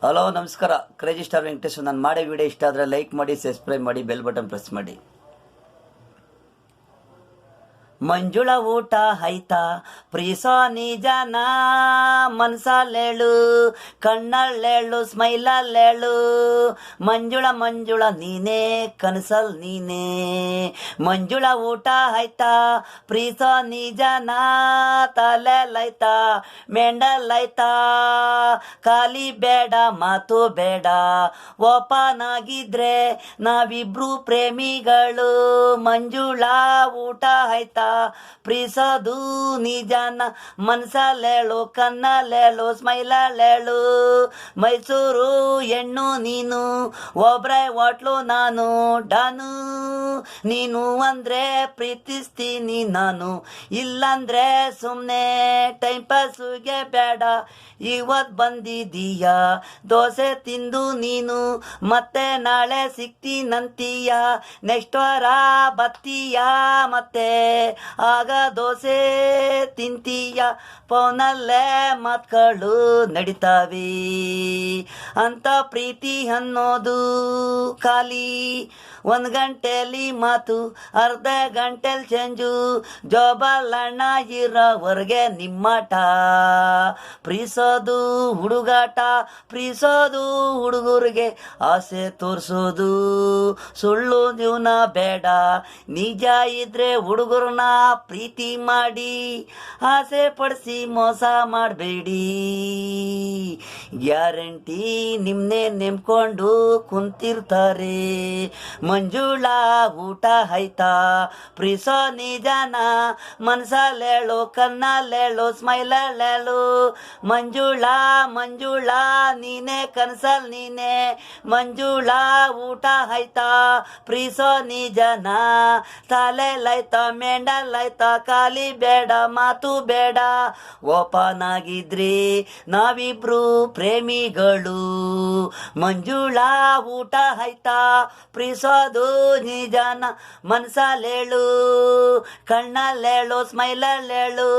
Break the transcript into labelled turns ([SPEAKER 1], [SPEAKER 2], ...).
[SPEAKER 1] Hello ನಮಸ್ಕಾರ. Crazy star Venkatesh. ನಾನು ಮಾಡೋ ವಿಡಿಯೋ ಇಷ್ಟ ಆದರೆ ಲೈಕ್ ಮಾಡಿ, ಸಬ್ಸ್ಕ್ರೈಬ್ ಮಾಡಿ, ಬೆಲ್ ಬಟನ್ ಪ್ರೆಸ್ ಮಾಡಿ. ಮಂಜುಳ ಊಟ ಆಯ್ತಾ ಪ್ರೀಸೋ ನಿಜನ, ಮನ್ಸಲ್ಲೇಳು ಕಣ್ಣಲ್ಲೇಳು ಸ್ಮೈಲಲ್ಲೇಳು. ಮಂಜುಳ ಮಂಜುಳ ನೀನೇ ಕನಸಲ್ ನೀನೇ. ಮಂಜುಳ ಊಟ ಆಯ್ತಾ ಪ್ರೀಸೋ ನಿಜನ, ತಲೆಲೈತಾ ಮೆಂಡಲೈತಾ. ಖಾಲಿ ಬೇಡ ಮಾತು ಬೇಡ, ಓಪನ್ ಆಗಿದ್ರೆ ನಾವಿಬ್ರು ಪ್ರೇಮಿಗಳು. ಮಂಜುಳ ಊಟ ಆಯ್ತಾ ಪ್ರೀಸೋದು ನಿಜನ, ಮನ್ಸಲ್ಲೇಳು ಕಣ್ಣಲ್ಲೇಳು ಸ್ಮೈಲಲ್ಲೇಳು. ಮೈಸೂರು ಹೆಣ್ಣು ನೀನು, ಒಬ್ರೆ ಹೋಟ್ಲು ನಾನು ಡಾನು. ನೀನು ಅಂದ್ರೆ ಪ್ರೀತಿಸ್ತೀನಿ ನಾನು, ಇಲ್ಲಂದ್ರೆ ಸುಮ್ಮನೆ ಟೈಮ್ ಪಾಸುಗೆ ಬೇಡ. ಇವತ್ತು ಬಂದಿದೀಯ ದೋಸೆ ತಿಂದು ನೀನು, ಮತ್ತೆ ನಾಳೆ ಸಿಗ್ತೀನಂತೀಯ. ನೆಕ್ಸ್ಟ್ ವಾರ ಬತ್ತೀಯ ಮತ್ತೆ, ಆಗ ದೋಸೆ ತಿಂತೀಯ. ಫೋನಲ್ಲೇ ಮಾತುಗಳು ನಡೀತಾವೆ ಅಂತ ಪ್ರೀತಿ ಅನ್ನೋದು ಖಾಲಿ. 1 ಗಂಟೆಲಿ ಮಾತು, ಅರ್ಧ ಗಂಟೆಲಿ ಚೇಂಜು. ಜೋಬಲ್ಲಣ್ಣ ಇರೋವರೆಗೆ ನಿಮ್ಮಟ. ಪ್ರೀಸೋದು ಹುಡುಗಾಟ, ಪ್ರೀಸೋದು ಹುಡುಗರಿಗೆ ಆಸೆ ತೋರಿಸೋದು. ಸುಳ್ಳು ಜೀವನ ಬೇಡ, ನಿಜ ಇದ್ರೆ ಹುಡುಗರನ್ನ ಪ್ರೀತಿ ಮಾಡಿ. ಆಸೆ ಪಡಿಸಿ ಮೋಸ ಮಾಡಬೇಡಿ. ಗ್ಯಾರಂಟಿ ನಿಮ್ನೆ ನೆಮ್ಕೊಂಡು ಕುಂತಿರ್ತಾರೆ. ಮಂಜುಳ ಊಟ ಆಯ್ತಾ ಪ್ರೀಸೋ ನಿಜನ, ಮನ್ಸಲ್ಲೇಳು ಕಣ್ಣಲ್ಲೇಳು ಸ್ಮೈಲಲ್ಲೇಳು. ಮಂಜುಳ ಮಂಜುಳ ನೀನೇ ಕನಸಲ್ ನೀನೇ. ಮಂಜುಳ ಊಟ ಆಯ್ತಾ ಪ್ರೀಸೋ ನಿಜನ, ತಲೆಲೈತಾ ಮೆಂಡಲೈತಾ. ಖಾಲಿ ಬೇಡ ಮಾತು ಬೇಡ, ಓಪನ್ ಆಗಿದ್ರಿ ನಾವಿಬ್ರು ಪ್ರೇಮಿಗಳು. ಮಂಜುಳ ಊಟ ಆಯ್ತಾ ಪ್ರೀಸೋದು ನಿಜನ, ಮನ್ಸಲ್ಲೇಳು ಕಣ್ಣಲ್ಲೇಳು ಸ್ಮೈಲಲ್ಲೇಳು.